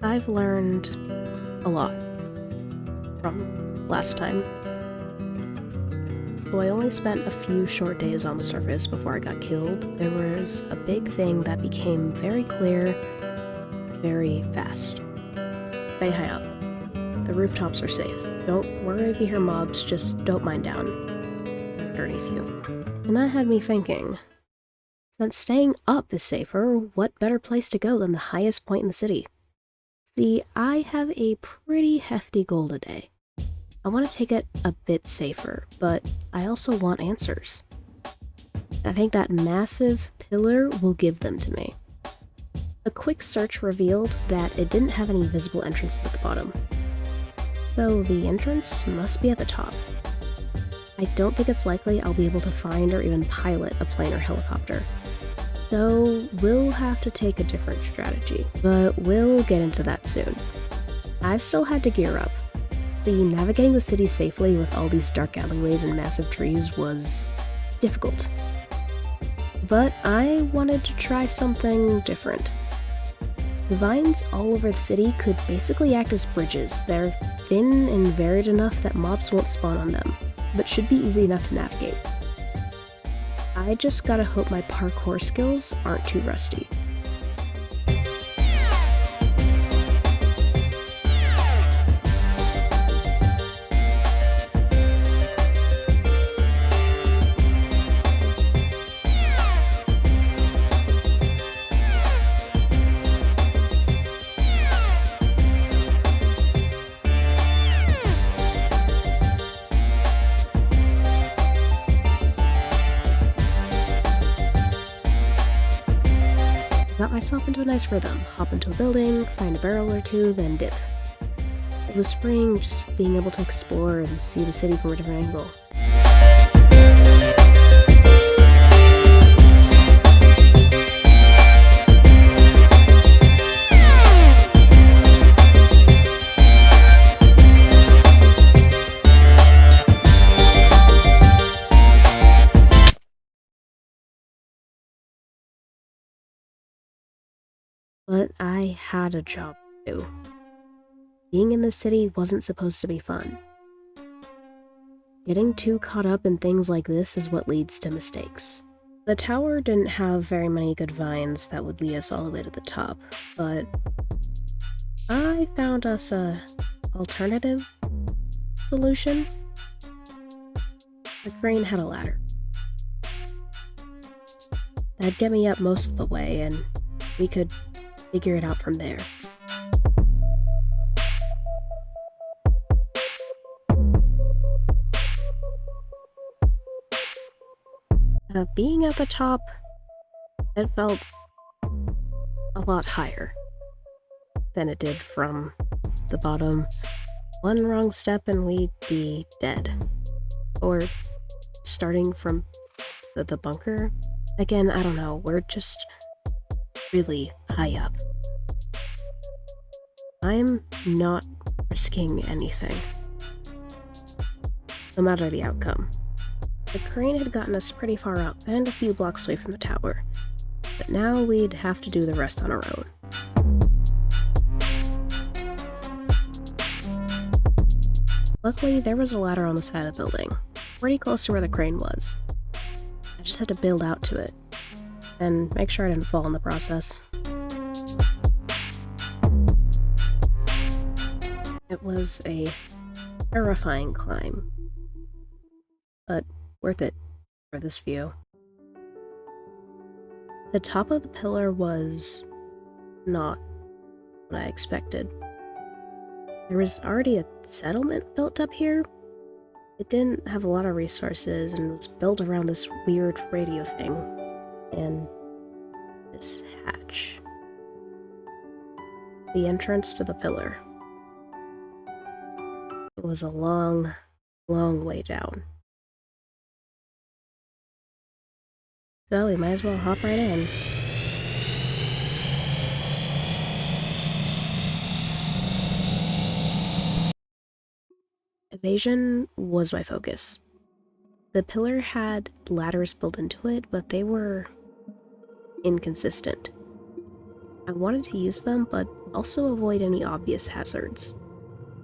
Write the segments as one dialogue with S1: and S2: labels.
S1: I've learned a lot from last time. Though I only spent a few short days on the surface before I got killed, there was a big thing that became very clear very fast. Stay high up. The rooftops are safe. Don't worry if you hear mobs, just don't mind down underneath you. And that had me thinking, since staying up is safer, what better place to go than the highest point in the city? See, I have a pretty hefty goal today. I want to take it a bit safer, but I also want answers. I think that massive pillar will give them to me. A quick search revealed that it didn't have any visible entrances at the bottom. So the entrance must be at the top. I don't think it's likely I'll be able to find or even pilot a plane or helicopter. So we'll have to take a different strategy, but we'll get into that soon. I still had to gear up. See, navigating the city safely with all these dark alleyways and massive trees was difficult. But I wanted to try something different. The vines all over the city could basically act as bridges. They're thin and varied enough that mobs won't spawn on them, but should be easy enough to navigate. I just gotta hope my parkour skills aren't too rusty. Got myself into a nice rhythm, hop into a building, find a barrel or two, then dip. It was freeing just being able to explore and see the city from a different angle. But I had a job to do. Being in the city wasn't supposed to be fun. Getting too caught up in things like this is what leads to mistakes. The tower didn't have very many good vines that would lead us all the way to the top, but I found us a alternative solution. The crane had a ladder. That'd get me up most of the way, and we could figure it out from there. Being at the top, it felt a lot higher than it did from the bottom. One wrong step and we'd be dead. Or starting from the bunker. Again, I don't know, we're just really high up. I'm not risking anything, no matter the outcome. The crane had gotten us pretty far up and a few blocks away from the tower, but now we'd have to do the rest on our own. Luckily, there was a ladder on the side of the building, pretty close to where the crane was. I just had to build out to it, and make sure I didn't fall in the process. It was a terrifying climb, but worth it for this view. The top of the pillar was not what I expected. There was already a settlement built up here. It didn't have a lot of resources and was built around this weird radio thing and this hatch. The entrance to the pillar. It was a long, long way down. So we might as well hop right in. Evasion was my focus. The pillar had ladders built into it, but they were inconsistent. I wanted to use them, but also avoid any obvious hazards.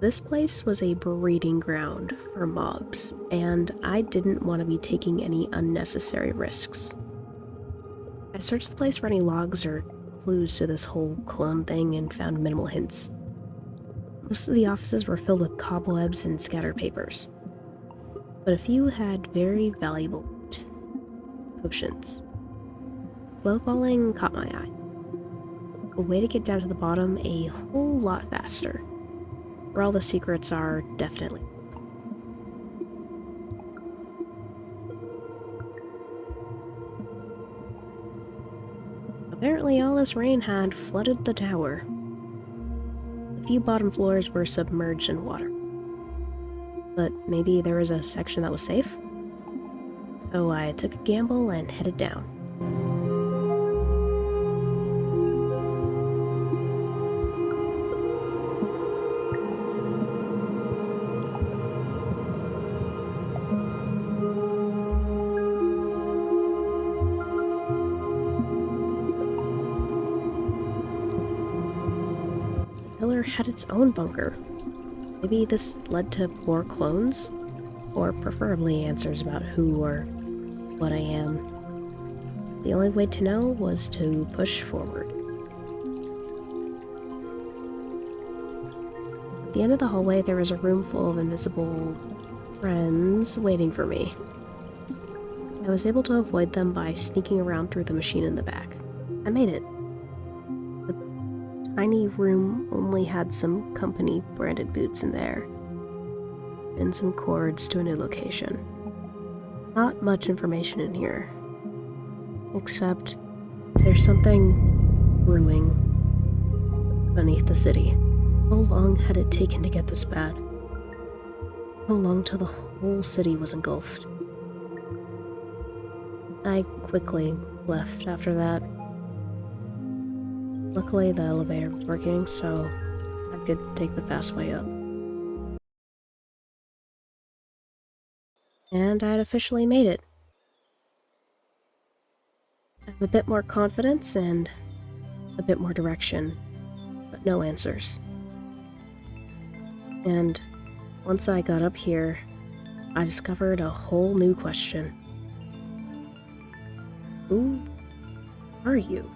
S1: This place was a breeding ground for mobs, and I didn't want to be taking any unnecessary risks. I searched the place for any logs or clues to this whole clone thing and found minimal hints. Most of the offices were filled with cobwebs and scattered papers, but a few had very valuable potions. Slow falling caught my eye. A way to get down to the bottom a whole lot faster, where all the secrets are definitely. Apparently all this rain had flooded the tower. The few bottom floors were submerged in water. But maybe there was a section that was safe? So I took a gamble and headed down. The pillar had its own bunker. Maybe this led to more clones? Or preferably answers about who or what I am. The only way to know was to push forward. At the end of the hallway, there was a room full of invisible friends waiting for me. I was able to avoid them by sneaking around through the machine in the back. I made it. The tiny room only had some company branded boots in there, and some cords to a new location. Not much information in here, except there's something brewing beneath the city. How long had it taken to get this bad? How long till the whole city was engulfed? I quickly left after that. Luckily, the elevator was working, so I could take the fast way up. And I'd officially made it. I have a bit more confidence and a bit more direction, but no answers. And once I got up here, I discovered a whole new question. Who are you?